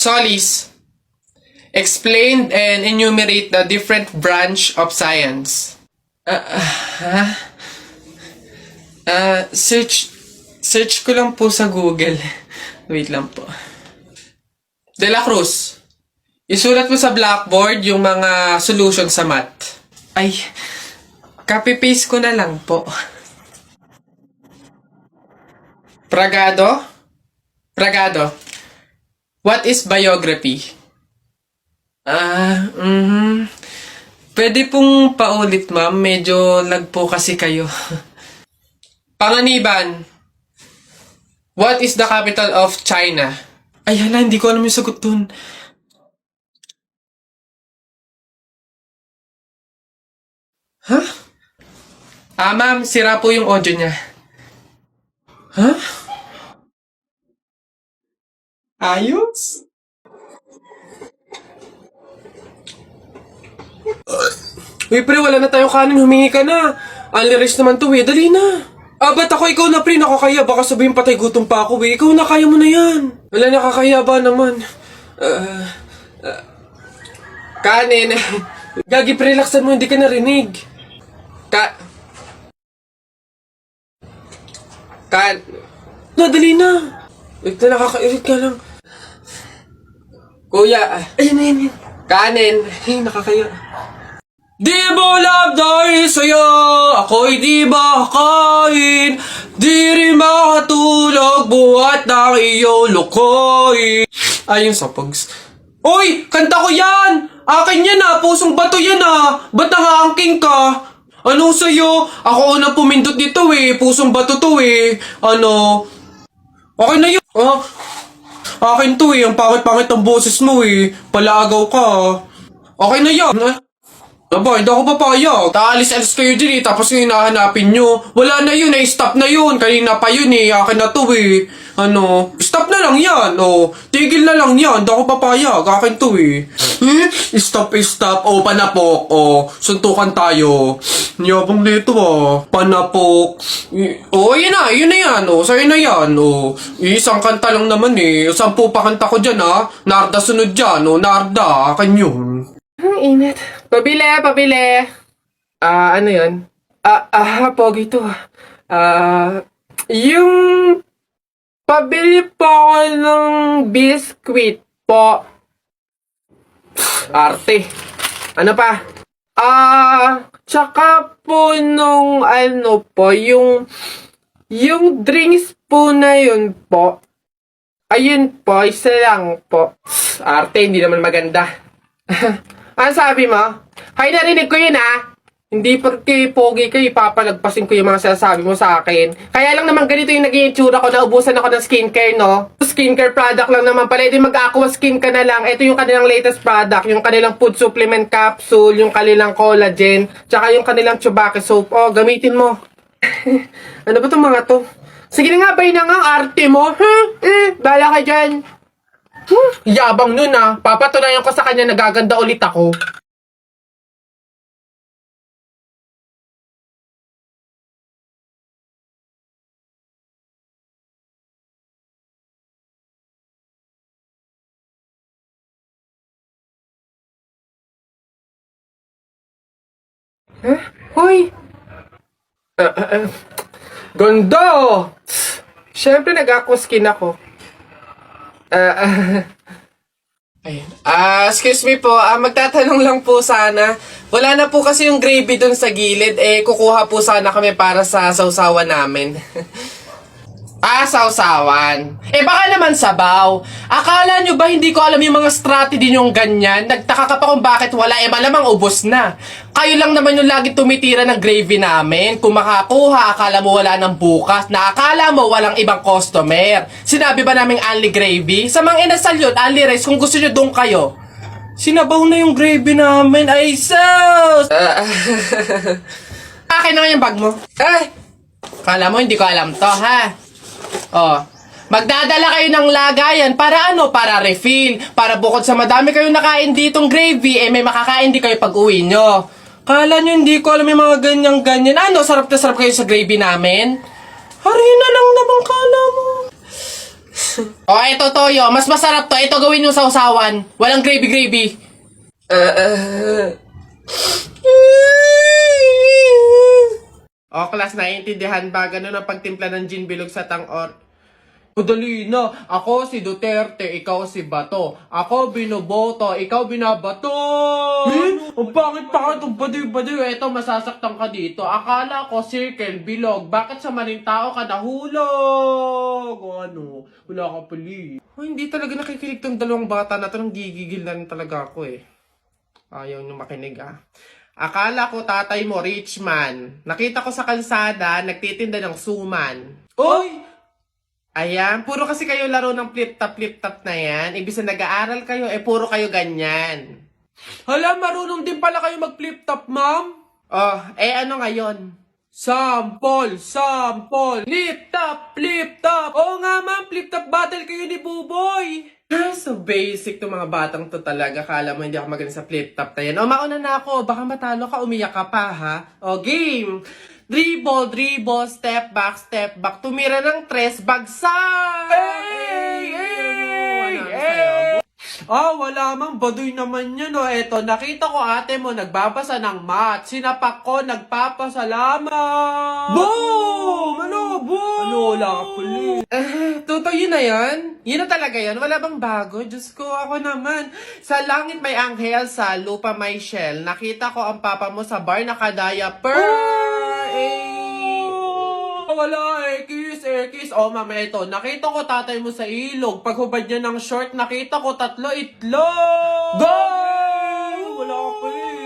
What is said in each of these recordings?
Solis, explain and enumerate the different branch of science. Search ko lang po sa Google. Wait lang po. De La Cruz, isulat mo sa blackboard yung mga solution sa math. Ay, copy-paste ko na lang po. Pragado, what is biography? Pwede pong paulit, ma'am. Medyo lag po kasi kayo. Panganiban, what is the capital of China? Ay, hala, hindi ko alam yung sagot dun. Ha? Ma'am, sira po yung audio niya. Ha? Ayos? Uy, pre, wala na tayong kanin. Humingi ka na. Only rice naman to, Dali na. Ba't ako? Ikaw na, pre. Nakakaya. Baka sabihin patay gutom pa ako, Ikaw na, kaya mo na yan. Wala, nakakaya ba naman? Kanin. Gagi, pre, relaxan mo. Hindi ka narinig. Dali na. Wait na, nakakairit ka lang. Kuya, ayan. Kanin. Ay, nakakaya. Di mo love dahil sa'yo, ako'y di makakain. Di rin makatulog, buhat ng iyong lukoy. Ayun sa Pogs. Uy! Kanta ko yan! Akin yan pusong bato yan Ba't nakaangking ka? Ano sa'yo? Ako unang pumindot dito pusong bato to Okay na yun. Akin to ang pangit-pangit ang boses mo Palaagaw ka Okay na yan. Aba, hindi ako papayag. Taalis-alis kayo din tapos yung hinahanapin nyo. Wala na yun stop na yun. Kanina pa yun akin na to stop na lang yan tigil na lang yan. Hindi ako papayag. Akin to Stop. Panapok. Suntukan tayo. Niyabang nito Panapok. Yun na yan sa'yo na yan isang kanta lang naman 10 pa kanta ko dyan Narda sunod dyan Narda, akin yun. Ang init. Pabili. Ano yun? Pogi to. Yung pabili po ako ng biskwit po. Arte. Ano pa? Tsaka po nung yung drinks po na yun po. Ayun po, isa lang po. Arte, hindi naman maganda. Ano sabi mo? Hay, narinig ko yun Hindi porque pogi kayo, ipapalagpasin ko yung mga sinasabi mo sa akin. Kaya lang naman ganito yung naging itsura ko, naubusan ako ng skincare, no? Skincare product lang naman pala. Ito yung mag-aqua skin ka na lang. Ito yung kanilang latest product, yung kanilang food supplement capsule, yung kanilang collagen, tsaka yung kanilang Chubake soap. Gamitin mo. Ano ba itong mga to? Sige na nga, bay na nga, arte mo. Bala ka dyan. Yabang nun Papatunayan ko sa kanya nagaganda ulit ako. Hoy! Ganda! Siyempre nag-aquaskin ako. Ayun. Excuse me po, magtatanong lang po sana. Wala na po kasi yung gravy dun sa gilid. Kukuha po sana kami para sa sausawan namin. Sausawan. Baka naman sabaw. Akala nyo ba hindi ko alam yung mga strategy nyong ganyan? Nagtaka ka pa kung bakit wala. Malamang ubos na. Kayo lang naman yung lagi tumitira ng gravy namin. Kung makakuha, akala mo wala ng bukas. Na akala mo walang ibang customer. Sinabi ba naming only gravy? Sa mga inasal yun, only rice. Kung gusto nyo doon kayo. Sinabaw na yung gravy namin. Ay, sus! Akin na nga yung bag mo. Kala mo hindi ko alam to, magdadala kayo ng lagayan para para refill. Para bukod sa madami kayong nakain ditong gravy, may makakain di kayo pag-uwi nyo. Kala nyo hindi ko alam yung mga ganyan-ganyan. Sarap na sarap kayo sa gravy namin? Harina lang naman kala mo. O, eto, Toyo. Mas masarap to. Ito gawin nyo sa usawan. Walang gravy-gravy. O, class, naiintindihan ba? Ganun ang pagtimpla ng gin bilog sa tang-or. Madali na. Ako si Duterte, ikaw si Bato. Ako binoboto, ikaw binabato. Ang pangit-pangit, ang baduy-baduy. Eto, masasaktan ka dito. Akala ko circle, bilog. Bakit sa maling tao ka nahulog? O ano? Wala ka pali. Oh, hindi talaga nakikinig tong dalawang bata na to. Nang gigigil na rin talaga ako eh. Ayaw nyo makinig ah. Akala ko tatay mo, rich man. Nakita ko sa kalsada, nagtitinda ng suman. Oy! Ayan, puro kasi kayo laro ng flip-top na yan. Ibig na nag-aaral kayo, puro kayo ganyan. Hala, marunong din pala kayo mag-flip-top, ma'am? Oh, ano ngayon? Sample! Flip-top! Oo nga, ma'am, flip-top battle kayo ni Buboy! So basic to mga batang to talaga. Kala mo hindi ako magaling sa flip-top na yan. O, mauna na ako. Baka matalo ka, umiyak ka pa, ha? O, game! Dribble, step back, tumira ng tres, bagsak! Wala mang baduy naman yun, o. Eto, nakita ko ate mo, nagbabasa ng math. Sinapak ko, nagpapasalamat! Boom! Boom! Wala ka puli. Totoo yun na yan? Yun na talaga yan? Wala bang bago? Diyos ko, ako naman. Sa langit may anghel, sa lupa may shell. Nakita ko ang papa mo sa bar naka-diaper. Wala, kiss. O, mama, ito. Nakita ko tatay mo sa ilog. Paghubad niya ng short, nakita ko 3 itlog. Go! Wala ka pali.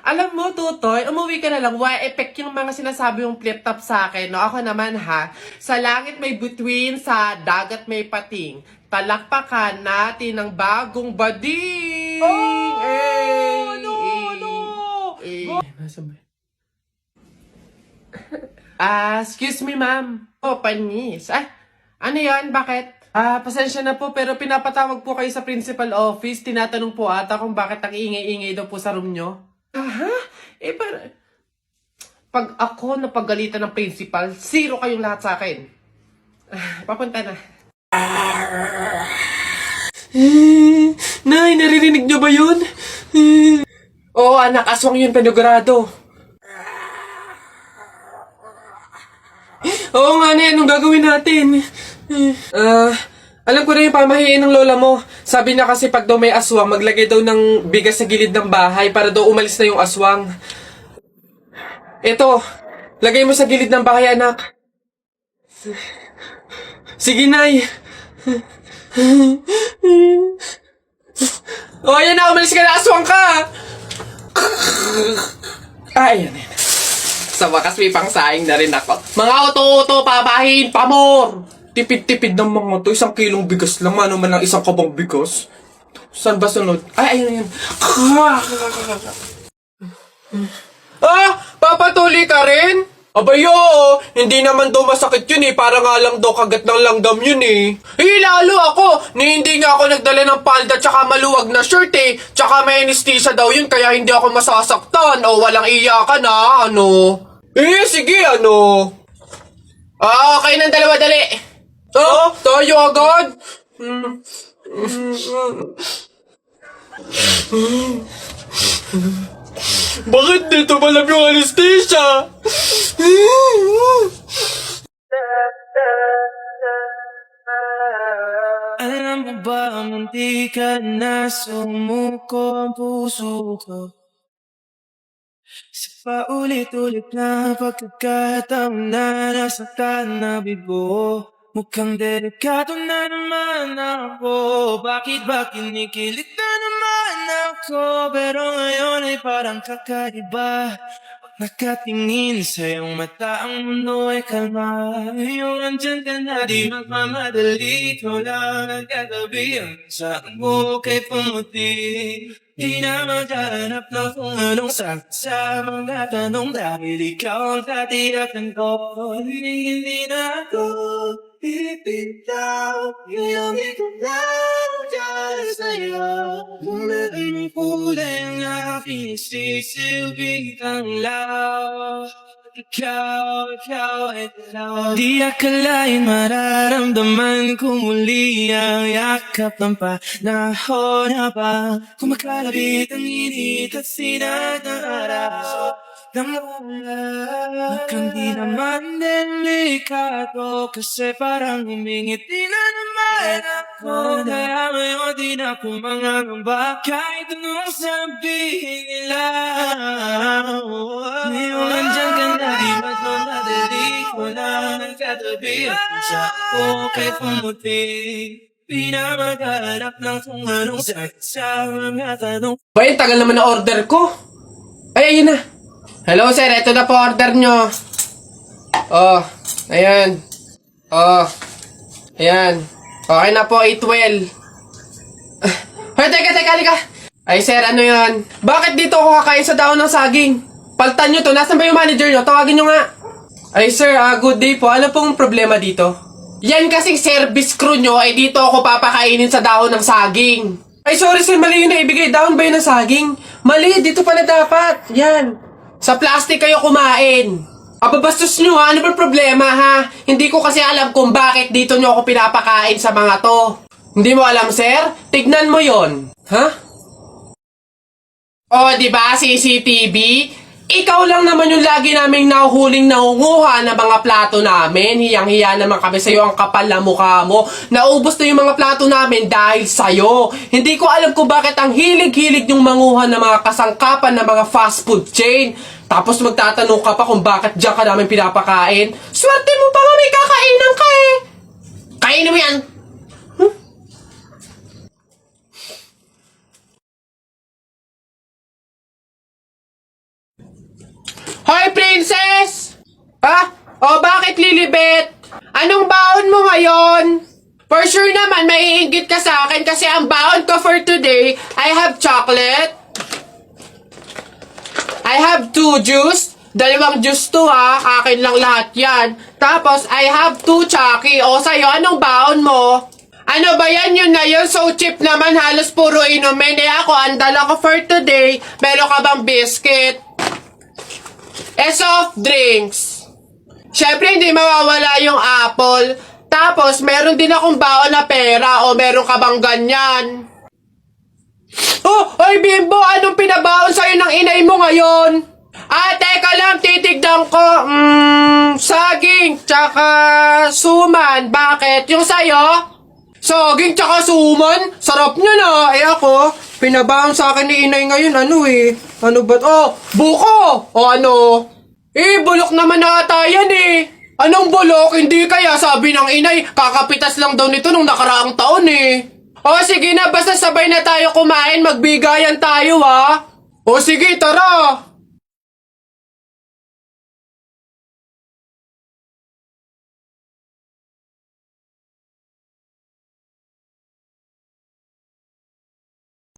Alam mo, Tutoy, umuwi ka na lang. Why effect yung mga sinasabi yung flip-top sa akin, no? Ako naman, ha? Sa langit may bituin, sa dagat may pating. Talakpakan natin ang bagong bading! Nasa ba? Excuse me, ma'am. Panis. Ano yan? Bakit? Pasensya na po, pero pinapatawag po kayo sa principal office. Tinatanong po ata kung bakit ang ingay-ingay daw po sa room nyo. Pag ako napagalitan ng principal, 0 kayong lahat sa akin. Papunta na. Nay, naririnig nyo ba yun? Oo, anak, aswang yun, panigurado. Oo nga na yan, anong gagawin natin? Alam ko na yung pamahiin ng lola mo. Sabi niya kasi pag daw may aswang, maglagay daw ng bigas sa gilid ng bahay para daw umalis na yung aswang. Eto, lagay mo sa gilid ng bahay, anak. Sige, Nay. O, ayan na, umalis ka na, aswang ka! Ayan. Sa wakas may pangsaing na rin ako. Mga oto-oto, papahin, pamor! Tipid-tipid ng mga to. 1 kilong bigas lang. Ano man lang 1 kabang bigas. Saan ba sunod? Ayun. Papatuloy ka rin? Abayo, hindi naman daw masakit yun eh. Para nga lang daw kagat ng langgam yun eh. Lalo ako. Hindi nga ako nagdala ng palda tsaka maluwag na shirt eh. Tsaka may anesthesia daw yun kaya hindi ako masasaktan. O walang iyakan ha, ano. Sige, ano. Okay ng dalawa, dali. Tayo agad. Bakit dito malam yung anesthesia? Alam mo ba, munti ka na sumuko ang puso ko sa paulit-ulit na pagkakataon na nasaktan na bigo. Mukhang delikado na naman ako. Bakit ba kinikilig na naman ako? Pero ngayon ay parang kakaiba. Nakatingin sa iyong mata, ang mundo ay kalma. Ngayon andyan ka na, di magmamadali. Ikaw lang nagkatabi, ang saan mo kay pumuti. Di na maghahanap na kung anong sagot sa mga tanong. Dahil ikaw ang tatiyakan ko. Hindi na ako pipitaw. Ngayong ikaw lang dyan sa'yo. Bumaling kulay ang aking sisilbing tanglaw. ikaw ay dalaw. Di akalain mararamdaman ko muli ang yakap ng panahon habang kumakalabit ang init at sinat ng araw. Mukhang di naman delikado kasi parang humingiti na naman ako. Kaya ngayon di na ako mangangamba kahit anong sabihin nila. Ngayon nandyan ka na, di ba't mamadali ko lang nagkatabi at siya ako kahit pumuti. Pinamaghanap ng kung anong sakit sa mga tanong. Ba, yung tagal naman na order ko. Ay, ayun na. Hello, sir. Ito na po order nyo. Oh, ayan. Oh, ayan. Okay na po, 812. Hoy, teka, halika. Ay, sir, ano yan? Bakit dito ako kakain sa daon ng saging? Paltan nyo to. Nasaan ba yung manager nyo? Tawagin nyo nga. Ay, sir, good day po. Ano pong problema dito? Yan kasing service crew nyo, ay dito ako papakainin sa dahon ng saging. Ay, sorry sir, mali yun na ibigay. Dahon ba yun ng saging? Mali, dito pala dapat. Yan. Sa plastic kayo kumain. Ababastos nyo ha, ano ba problema ha? Hindi ko kasi alam kung bakit dito nyo ako pinapakain sa mga to. Hindi mo alam sir? Tignan mo yon. Ha? O, diba, CCTV? Ikaw lang naman yung lagi naming nahuhuling nangunguha ng mga plato namin. Hiyang-hiya naman kami sa'yo, ang kapal na mukha mo. Naubos na yung mga plato namin dahil sa'yo. Hindi ko alam kung bakit ang hilig-hilig yung manguha ng mga kasangkapan ng mga fast food chain. Tapos magtatanong ka pa kung bakit diyan ka namin pinapakain. Swerte mo pa nga may kakainan ka eh. Kainin mo yan. Hoy, princess! Ha? O, bakit Lilibet? Anong baon mo ngayon? For sure naman, maiinggit ka sa akin kasi ang baon ko for today, I have chocolate. I have 2 juice. 2 juice to ha. Akin lang lahat yan. Tapos, I have 2 Chucky. O, sa'yo, anong baon mo? Ano ba yan? Yun na yun. So cheap naman. Halos puro inumin. Eh ako, ang dala ko for today. Meron ka bang biscuit? Soft drinks. Syempre, hindi mawawala yung apple. Tapos, meron din akong baon na pera. O, meron ka bang ganyan? Oh, ay Bimbo, anong pinabaon sa'yo ng inay mo ngayon? Teka lang, titigdan ko. Saging, tsaka suman. Bakit? Yung sa'yo? Saging, tsaka suman? Sarap nyo na. Eh ako, pinabaon sa akin ni inay ngayon, Ano ba? Oh, buko! O ano? Bulok naman ata yan eh. Anong bulok? Hindi kaya sabi ng inay, kakapitas lang daw nito nung nakaraang taon eh. O sige na, basta sabay na tayo kumain, magbigayan tayo ha. O sige, tara.